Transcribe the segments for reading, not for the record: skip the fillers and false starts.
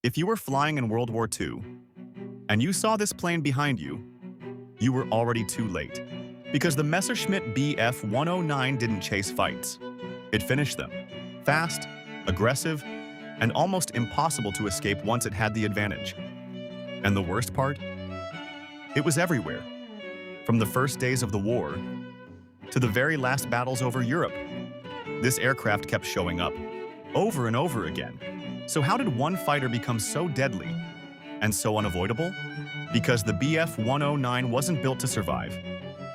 If you were flying in World War II and you saw this plane behind you, you were already too late. Because the Messerschmitt BF 109 didn't chase fights. It finished them. Fast, aggressive, and almost impossible to escape once it had the advantage. And the worst part? It was everywhere. From the first days of the war to the very last battles over Europe. This aircraft kept showing up, over and over again. So how did one fighter become so deadly and so unavoidable? Because the BF 109 wasn't built to survive.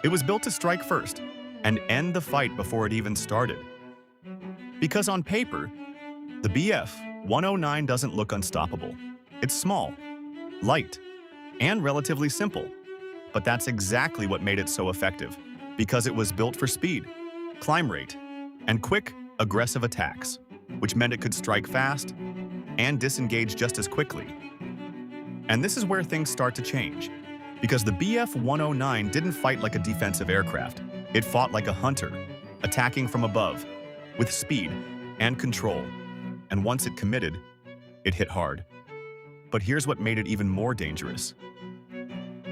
It was built to strike first and end the fight before it even started. Because on paper, the BF 109 doesn't look unstoppable. It's small, light, and relatively simple. But that's exactly what made it so effective, because it was built for speed, climb rate, and quick, aggressive attacks, which meant it could strike fast and disengage just as quickly. And this is where things start to change, because the BF 109 didn't fight like a defensive aircraft. It fought like a hunter, attacking from above, with speed and control. And once it committed, it hit hard. But here's what made it even more dangerous.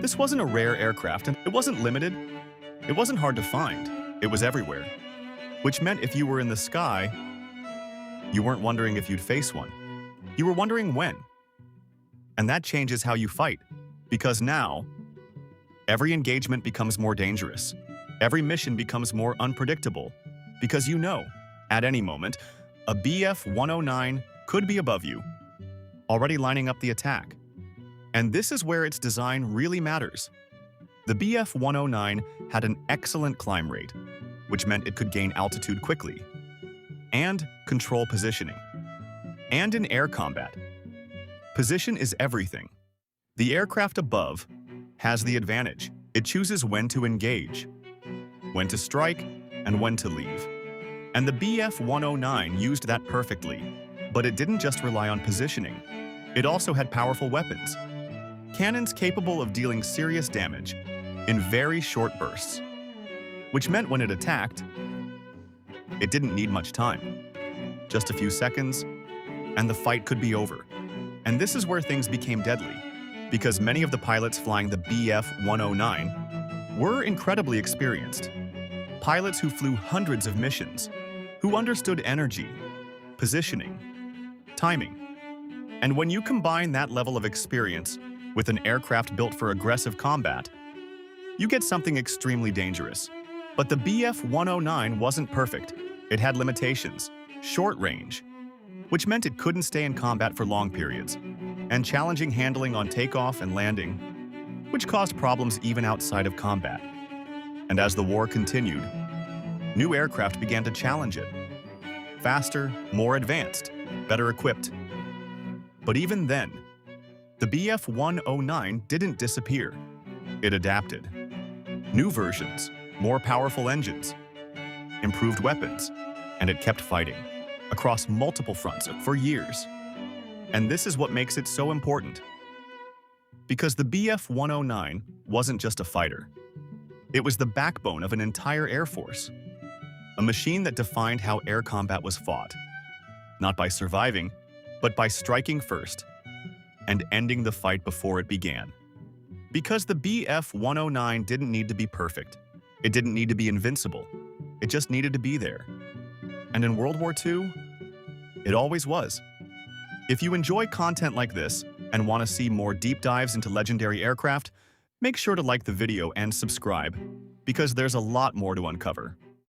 This wasn't a rare aircraft, and it wasn't limited. It wasn't hard to find. It was everywhere. Which meant if you were in the sky, you weren't wondering if you'd face one. You were wondering when. And that changes how you fight, because now, every engagement becomes more dangerous. Every mission becomes more unpredictable, because you know, at any moment, a BF 109 could be above you, already lining up the attack. And this is where its design really matters. The BF 109 had an excellent climb rate, which meant it could gain altitude quickly, and control positioning. And in air combat, position is everything. The aircraft above has the advantage. It chooses when to engage, when to strike, and when to leave. And the BF 109 used that perfectly. But it didn't just rely on positioning. It also had powerful weapons. Cannons capable of dealing serious damage in very short bursts, which meant when it attacked, it didn't need much time. Just a few seconds, and the fight could be over. And this is where things became deadly, because many of the pilots flying the BF 109 were incredibly experienced. Pilots who flew hundreds of missions, who understood energy, positioning, timing. And when you combine that level of experience with an aircraft built for aggressive combat, you get something extremely dangerous. But the BF 109 wasn't perfect. It had limitations, short range, which meant it couldn't stay in combat for long periods, and challenging handling on takeoff and landing, which caused problems even outside of combat. And as the war continued, new aircraft began to challenge it. Faster, more advanced, better equipped. But even then, the BF 109 didn't disappear. It adapted. New versions, more powerful engines, improved weapons, and it kept fighting across multiple fronts for years. And this is what makes it so important. Because the BF 109 wasn't just a fighter. It was the backbone of an entire air force. A machine that defined how air combat was fought. Not by surviving, but by striking first and ending the fight before it began. Because the BF 109 didn't need to be perfect. It didn't need to be invincible. It just needed to be there. And in World War II, it always was. If you enjoy content like this and want to see more deep dives into legendary aircraft, make sure to like the video and subscribe, because there's a lot more to uncover.